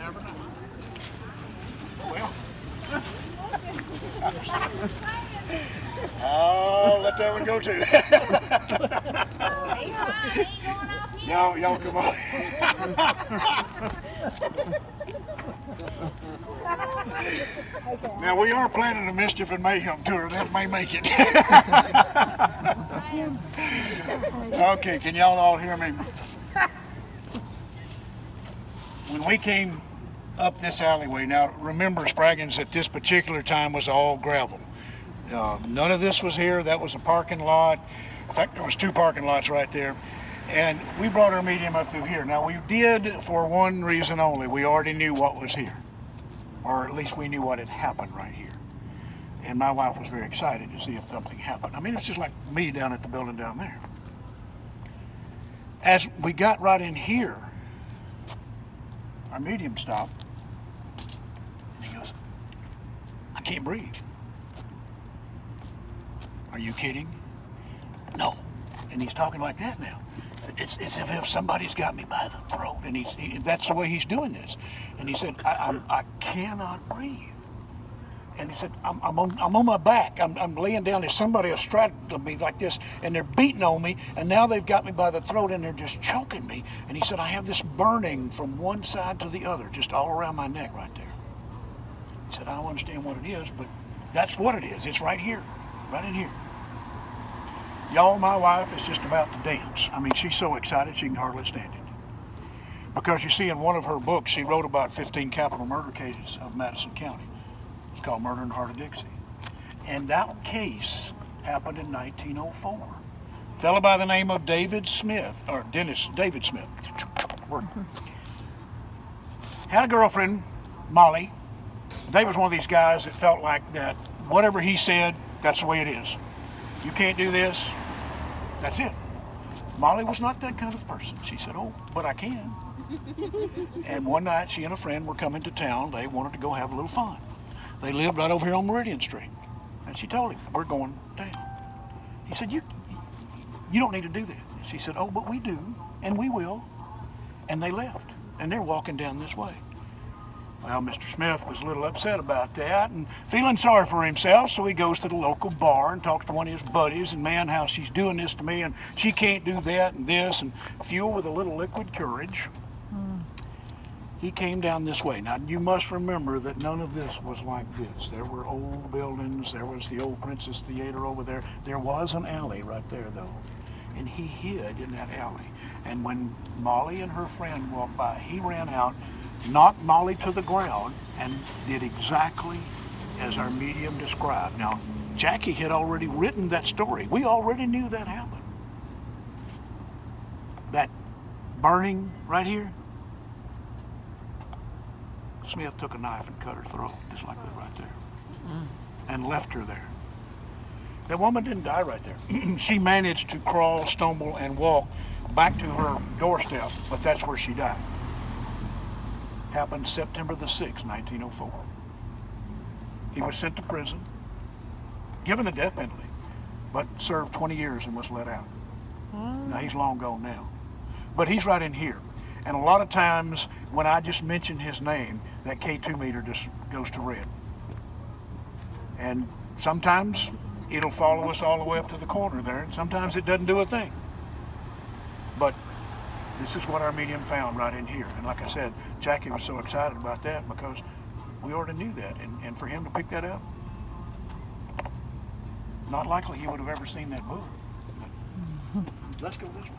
never know. Well. Oh, let that one go too. He's fine. He ain't going off yet. Y'all come on. Now we are planning a mischief and mayhem tour. That may make it. Okay, can y'all all hear me? When we came up this alleyway, now remember, Spraggins, at this particular time was all gravel. None of this was here. That was a parking lot. In fact, there was 2 parking lots right there. And we brought our medium up through here. Now we did for one reason only. We already knew what was here. Or at least we knew what had happened right here. And my wife was very excited to see if something happened. I mean, it's just like me down at the building down there. As we got right in here, our medium stopped. And he goes, I can't breathe. Are you kidding? No. And he's talking like that now. It's as if somebody's got me by the throat, and that's the way he's doing this. And he said, I cannot breathe. And he said, I'm on my back. I'm laying down. There's somebody astraddled me like this, and they're beating on me, and now they've got me by the throat, and they're just choking me. And he said, I have this burning from one side to the other, just all around my neck right there. He said, I don't understand what it is, but that's what it is. It's right here, right in here. Y'all, my wife is just about to dance. I mean, she's so excited she can hardly stand it. Because you see, in one of her books, she wrote about 15 capital murder cases of Madison County. It's called Murder in the Heart of Dixie. And that case happened in 1904. A fellow by the name of David Smith, or David Smith, had a girlfriend, Molly. Dave was one of these guys that felt like that whatever he said, that's the way it is. You can't do this, that's it. Molly was not that kind of person. She said, oh, but I can. And one night she and a friend were coming to town. They wanted to go have a little fun. They lived right over here on Meridian Street. And she told him, we're going down. He said, you don't need to do that. She said, oh, but we do, and we will. And they left, and they're walking down this way. Well, Mr. Smith was a little upset about that and feeling sorry for himself, so he goes to the local bar and talks to one of his buddies, and man, how she's doing this to me, and she can't do that and this, and fueled with a little liquid courage, he came down this way. Now, you must remember that none of this was like this. There were old buildings. There was the old Princess Theater over there. There was an alley right there, though, and he hid in that alley. And when Molly and her friend walked by, he ran out, knocked Molly to the ground, and did exactly as our medium described. Now, Jackie had already written that story. We already knew that happened. That burning right here, Smith took a knife and cut her throat, just like that right there, and left her there. That woman didn't die right there. She managed to crawl, stumble, and walk back to her doorstep, but that's where she died. Happened September the 6th, 1904. He was sent to prison, given the death penalty, but served 20 years and was let out. Now he's long gone now. But he's right in here. And a lot of times when I just mention his name, that K2 meter just goes to red. And sometimes it'll follow us all the way up to the corner there, and sometimes it doesn't do a thing. But this is what our medium found right in here. And like I said, Jackie was so excited about that because we already knew that. And for him to pick that up, not likely he would have ever seen that book. But let's go this way.